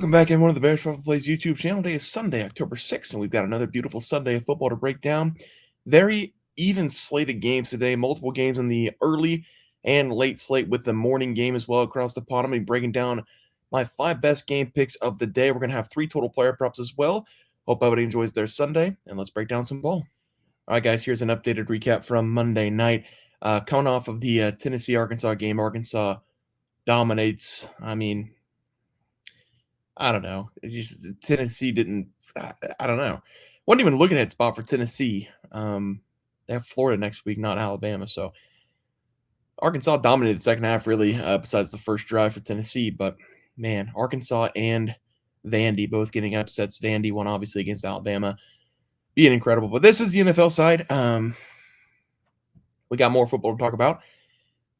Welcome back, everyone, to the Bears Football Plays YouTube channel. Today is Sunday, October 6th, and we've got another beautiful Sunday of football to break down. Very even slated games today, multiple games in the early and late slate with the morning game as well across the pond. I'm going to be breaking down my 5 best game picks of the day. We're going to have 3 total player props as well. Hope everybody enjoys their Sunday, and let's break down some ball. All right, guys, here's an updated recap from Monday night. Coming off of the Tennessee-Arkansas game, Arkansas dominates. I don't know. Tennessee didn't. I don't know. Wasn't even looking at spot for Tennessee. They have Florida next week, not Alabama. So Arkansas dominated the second half, really, besides the first drive for Tennessee. But man, Arkansas and Vandy both getting upsets. Vandy won obviously against Alabama, being incredible. But this is the NFL side. We got more football to talk about.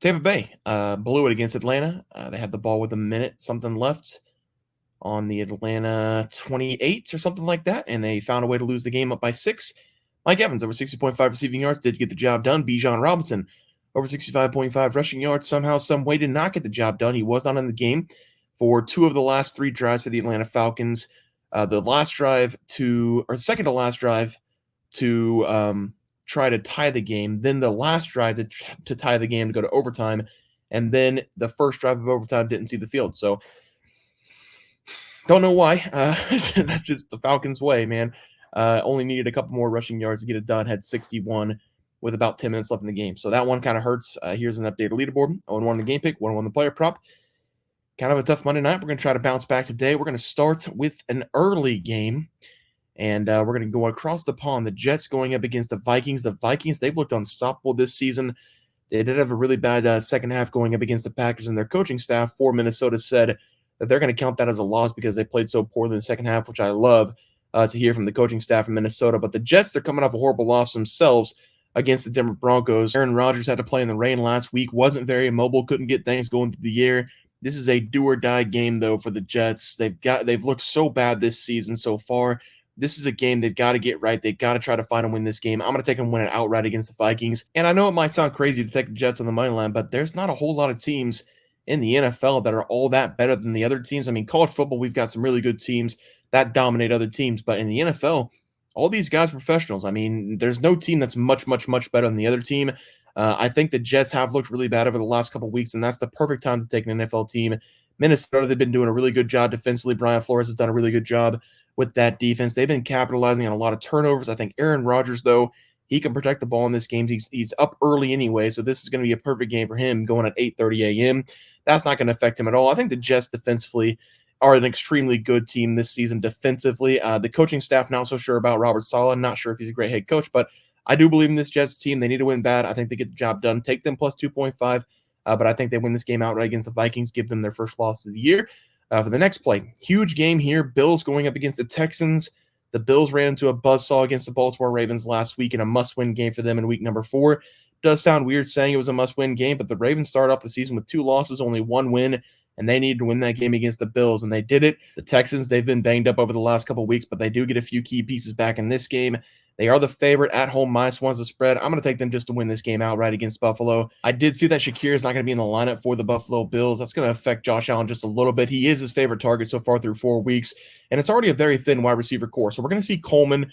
Tampa Bay blew it against Atlanta. They had the ball with a minute something left on the Atlanta 28 or something like that, and they found a way to lose the game up by 6. Mike Evans, over 60.5 receiving yards, did get the job done. Bijan Robinson, over 65.5 rushing yards, somehow, some way did not get the job done. He was not in the game for 2 of the last 3 drives for the Atlanta Falcons. The second to last drive to try to tie the game, then the last drive to tie the game to go to overtime, and then the first drive of overtime didn't see the field. So don't know why. That's just the Falcons' way, man. Only needed a couple more rushing yards to get it done. Had 61 with about 10 minutes left in the game. So that one kind of hurts. Here's an updated leaderboard. 0-1 the game pick, 1-1 the player prop. Kind of a tough Monday night. We're going to try to bounce back today. We're going to start with an early game, and we're going to go across the pond. The Jets going up against the Vikings. The Vikings, they've looked unstoppable this season. They did have a really bad second half going up against the Packers, and their coaching staff for Minnesota said that they're going to count that as a loss because they played so poorly in the second half, which I love to hear from the coaching staff in Minnesota. But the Jets, they're coming off a horrible loss themselves against the Denver Broncos. Aaron Rodgers had to play in the rain last week, wasn't very mobile, couldn't get things going through the air. This is a do-or-die game, though, for the Jets. They've looked so bad this season so far. This is a game they've got to get right. They've got to try to find and win this game. I'm going to take them to win it outright against the Vikings. And I know it might sound crazy to take the Jets on the money line, but there's not a whole lot of teams in the NFL that are all that better than the other teams. I mean, college football, we've got some really good teams that dominate other teams, but in the NFL, all these guys are professionals. I mean, there's no team that's much, much, much better than the other team. I think the Jets have looked really bad over the last couple of weeks, and that's the perfect time to take an NFL team. Minnesota, they've been doing a really good job defensively. Brian Flores has done a really good job with that defense. They've been capitalizing on a lot of turnovers. I think Aaron Rodgers, though, he can protect the ball in this game. He's up early anyway, so this is going to be a perfect game for him going at 8:30 a.m. That's not going to affect him at all. I think the Jets defensively are an extremely good team this season defensively. The coaching staff, not so sure about Robert Saleh. Not sure if he's a great head coach, but I do believe in this Jets team. They need to win bad. I think they get the job done. Take them plus 2.5, but I think they win this game outright against the Vikings, give them their first loss of the year. For the next play, huge game here. Bills going up against the Texans. The Bills ran into a buzzsaw against the Baltimore Ravens last week in a must-win game for them in week number 4. Does sound weird saying it was a must-win game, but the Ravens started off the season with 2 losses, only 1 win, and they needed to win that game against the Bills, and they did it. The Texans, they've been banged up over the last couple of weeks, but they do get a few key pieces back in this game. They are the favorite at home, -1 the spread. I'm going to take them just to win this game outright against Buffalo. I did see that Shakir is not going to be in the lineup for the Buffalo Bills. That's going to affect Josh Allen just a little bit. He is his favorite target so far through 4 weeks, and it's already a very thin wide receiver core. So we're going to see Coleman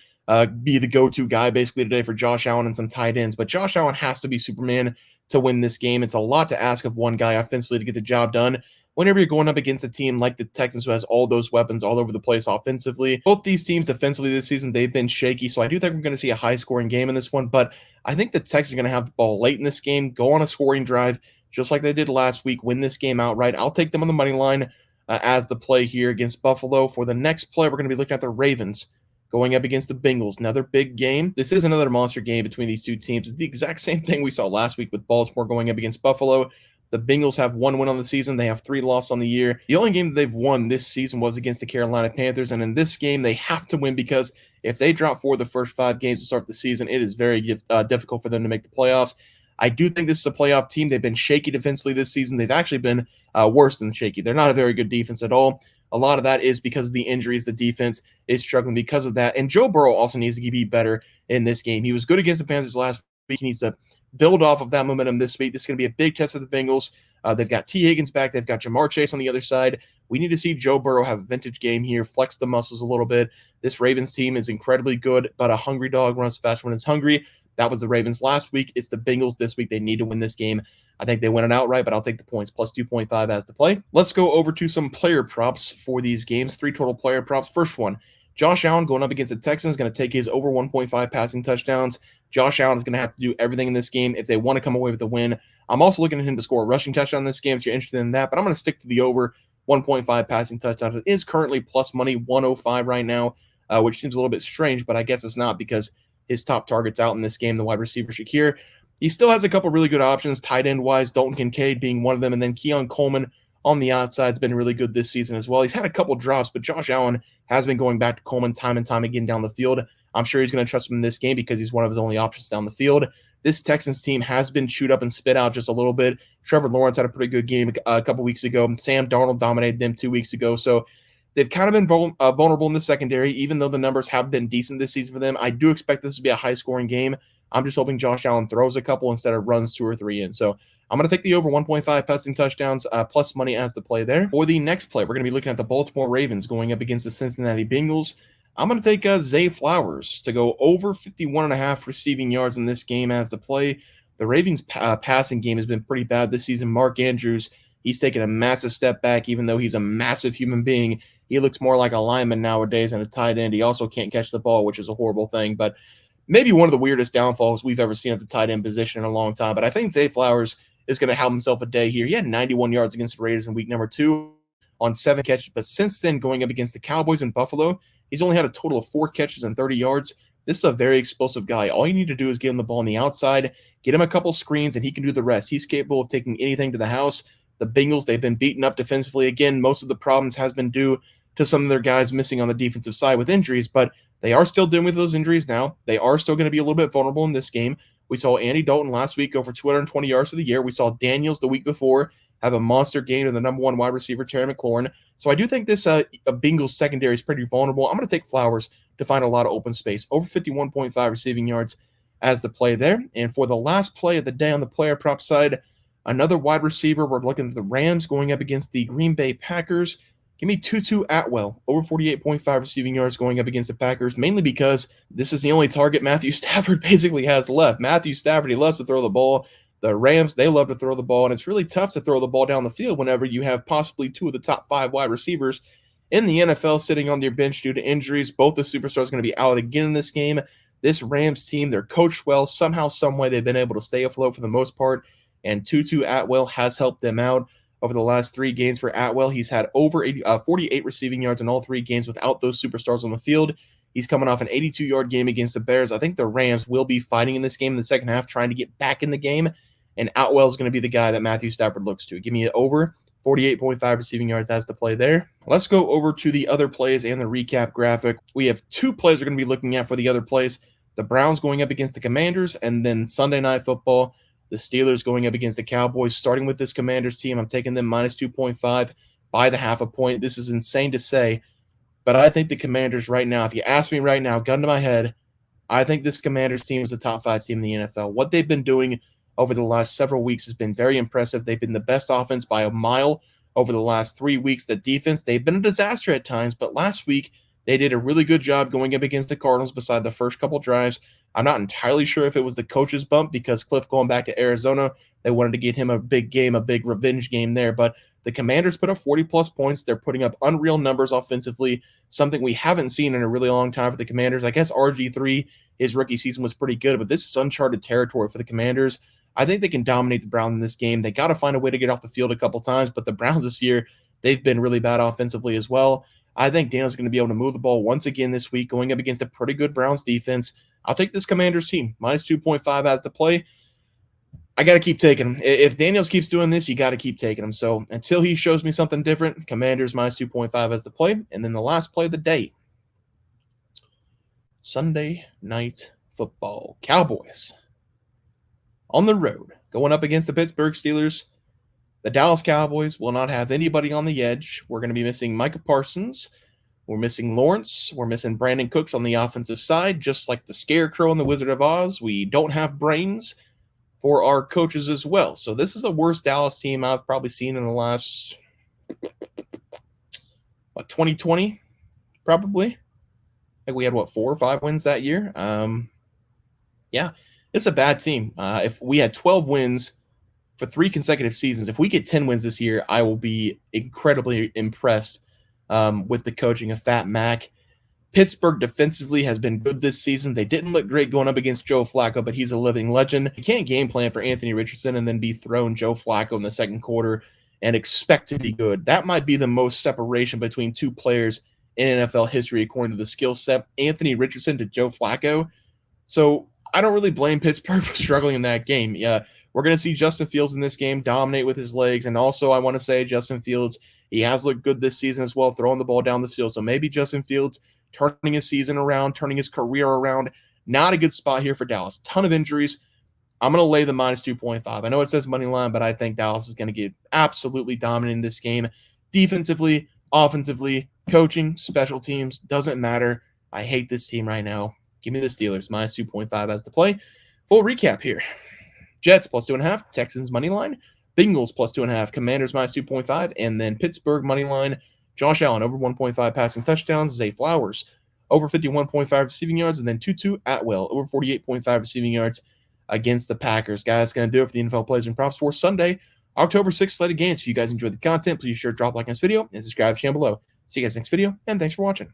be the go-to guy basically today for Josh Allen and some tight ends. But Josh Allen has to be Superman to win this game. It's a lot to ask of one guy offensively to get the job done whenever you're going up against a team like the Texans who has all those weapons all over the place offensively. Both these teams defensively this season, they've been shaky, so I do think we're going to see a high-scoring game in this one, but I think the Texans are going to have the ball late in this game, go on a scoring drive, just like they did last week, win this game outright. I'll take them on the money line as the play here against Buffalo. For the next play, we're going to be looking at the Ravens going up against the Bengals. Another big game. This is another monster game between these two teams. It's the exact same thing we saw last week with Baltimore going up against Buffalo. The Bengals have 1 win on the season. They have 3 losses on the year. The only game that they've won this season was against the Carolina Panthers, and in this game, they have to win because if they drop 4 of the first 5 games to start the season, it is very difficult for them to make the playoffs. I do think this is a playoff team. They've been shaky defensively this season. They've actually been worse than shaky. They're not a very good defense at all. A lot of that is because of the injuries. The defense is struggling because of that. And Joe Burrow also needs to be better in this game. He was good against the Panthers last week. He needs to build off of that momentum this week. This is going to be a big test of the Bengals. They've got T. Higgins back. They've got Jamar Chase on the other side. We need to see Joe Burrow have a vintage game here, flex the muscles a little bit. This Ravens team is incredibly good, but a hungry dog runs fast when it's hungry. That was the Ravens last week. It's the Bengals this week. They need to win this game. I think they win it outright, but I'll take the points. Plus 2.5 as the play. Let's go over to some player props for these games. 3 total player props. First one, Josh Allen going up against the Texans, going to take his over 1.5 passing touchdowns. Josh Allen is going to have to do everything in this game if they want to come away with a win. I'm also looking at him to score a rushing touchdown in this game if you're interested in that, but I'm going to stick to the over 1.5 passing touchdowns. It is currently plus money 105 right now, which seems a little bit strange, but I guess it's not because his top target's out in this game, the wide receiver Shakir. He still has a couple really good options, tight end wise, Dalton Kincaid being one of them, and then Keon Coleman on the outside has been really good this season as well. He's had a couple drops, but Josh Allen has been going back to Coleman time and time again down the field. I'm sure he's going to trust him in this game because he's one of his only options down the field. This Texans team has been chewed up and spit out just a little bit. Trevor Lawrence had a pretty good game a couple weeks ago. Sam Darnold dominated them 2 weeks ago. So they've kind of been vulnerable in the secondary, even though the numbers have been decent this season for them. I do expect this to be a high-scoring game. I'm just hoping Josh Allen throws a couple instead of runs 2 or 3 in. So I'm going to take the over 1.5 passing touchdowns plus money as the play there. For the next play, we're going to be looking at the Baltimore Ravens going up against the Cincinnati Bengals. I'm going to take Zay Flowers to go over 51.5 receiving yards in this game as the play. The Ravens passing game has been pretty bad this season. Mark Andrews, he's taken a massive step back, even though he's a massive human being. He looks more like a lineman nowadays and a tight end. He also can't catch the ball, which is a horrible thing. But maybe one of the weirdest downfalls we've ever seen at the tight end position in a long time. But I think Zay Flowers is going to have himself a day here. He had 91 yards against the Raiders in week number 2 on 7 catches. But since then, going up against the Cowboys and Buffalo, he's only had a total of 4 catches and 30 yards. This is a very explosive guy. All you need to do is get him the ball on the outside, get him a couple screens, and he can do the rest. He's capable of taking anything to the house. The Bengals, they've been beaten up defensively. Again, most of the problems has been due to some of their guys missing on the defensive side with injuries, but they are still dealing with those injuries now. They are still going to be a little bit vulnerable in this game. We saw Andy Dalton last week go for 220 yards for the year. We saw Daniels the week before have a monster game to the number 1 wide receiver, Terry McLaurin. So I do think this Bengals secondary is pretty vulnerable. I'm going to take Flowers to find a lot of open space. Over 51.5 receiving yards as the play there. And for the last play of the day on the player prop side, another wide receiver. We're looking at the Rams going up against the Green Bay Packers. Give me Tutu Atwell, over 48.5 receiving yards going up against the Packers, mainly because this is the only target Matthew Stafford basically has left. Matthew Stafford, he loves to throw the ball. The Rams, they love to throw the ball, and it's really tough to throw the ball down the field whenever you have possibly 2 of the top 5 wide receivers in the NFL sitting on their bench due to injuries. Both the superstars are going to be out again in this game. This Rams team, they're coached well. Somehow, some way, they've been able to stay afloat for the most part, and Tutu Atwell has helped them out. Over the last 3 games for Atwell, he's had over 48 receiving yards in all 3 games without those superstars on the field. He's coming off an 82-yard game against the Bears. I think the Rams will be fighting in this game in the second half, trying to get back in the game, and Atwell is going to be the guy that Matthew Stafford looks to. Give me over 48.5 receiving yards as the play there. Let's go over to the other plays and the recap graphic. We have 2 plays we're going to be looking at for the other plays. The Browns going up against the Commanders, and then Sunday Night Football, the Steelers going up against the Cowboys. Starting with this Commanders team, I'm taking them minus 2.5 by the half a point. This is insane to say, but I think the Commanders right now, if you ask me right now, gun to my head, I think this Commanders team is the top 5 team in the NFL. What they've been doing over the last several weeks has been very impressive. They've been the best offense by a mile over the last 3 weeks. The defense, they've been a disaster at times, but last week they did a really good job going up against the Cardinals beside the first couple drives. I'm not entirely sure if it was the coach's bump because Cliff going back to Arizona, they wanted to get him a big game, a big revenge game there. But the Commanders put up 40-plus points. They're putting up unreal numbers offensively, something we haven't seen in a really long time for the Commanders. I guess RG3, his rookie season was pretty good, but this is uncharted territory for the Commanders. I think they can dominate the Browns in this game. They got to find a way to get off the field a couple times, but the Browns this year, they've been really bad offensively as well. I think Daniel's going to be able to move the ball once again this week, going up against a pretty good Browns defense. I'll take this Commanders team, minus 2.5 as the play. I got to keep taking him. If Daniels keeps doing this, you got to keep taking him. So until he shows me something different, Commanders minus 2.5 as the play. And then the last play of the day, Sunday Night Football. Cowboys on the road, going up against the Pittsburgh Steelers. The Dallas Cowboys will not have anybody on the edge. We're going to be missing Micah Parsons. We're missing Lawrence. We're missing Brandon Cooks on the offensive side, just like the Scarecrow in The Wizard of Oz. We don't have brains for our coaches as well. So this is the worst Dallas team I've probably seen in the last 2020, probably. Like we had, 4 or 5 wins that year? Yeah, it's a bad team. If we had 12 wins for 3 consecutive seasons, if we get 10 wins this year, I will be incredibly impressed with the coaching of Fat Mac. Pittsburgh defensively has been good this season. They didn't look great going up against Joe Flacco, but he's a living legend. You can't game plan for Anthony Richardson and then be thrown Joe Flacco in the second quarter and expect to be good. That might be the most separation between two players in NFL history according to the skill set. Anthony Richardson to Joe Flacco. So I don't really blame Pittsburgh for struggling in that game. Yeah, we're going to see Justin Fields in this game dominate with his legs. And also, I want to say Justin Fields, he has looked good this season as well, throwing the ball down the field. So maybe Justin Fields turning his season around, turning his career around. Not a good spot here for Dallas. Ton of injuries. I'm going to lay the minus 2.5. I know it says money line, but I think Dallas is going to get absolutely dominant in this game. Defensively, offensively, coaching, special teams, doesn't matter. I hate this team right now. Give me the Steelers, minus 2.5 as the play. Full recap here. Jets plus 2.5, Texans money line, Bengals plus 2.5, Commanders minus 2.5, and then Pittsburgh money line, Josh Allen over 1.5 passing touchdowns, Zay Flowers over 51.5 receiving yards, and then Tutu Atwell over 48.5 receiving yards against the Packers. Guys, going to do it for the NFL Plays and Props for Sunday, October 6th slated games. If you guys enjoyed the content, please be sure to drop a like on this video and subscribe to the channel below. See you guys next video, and thanks for watching.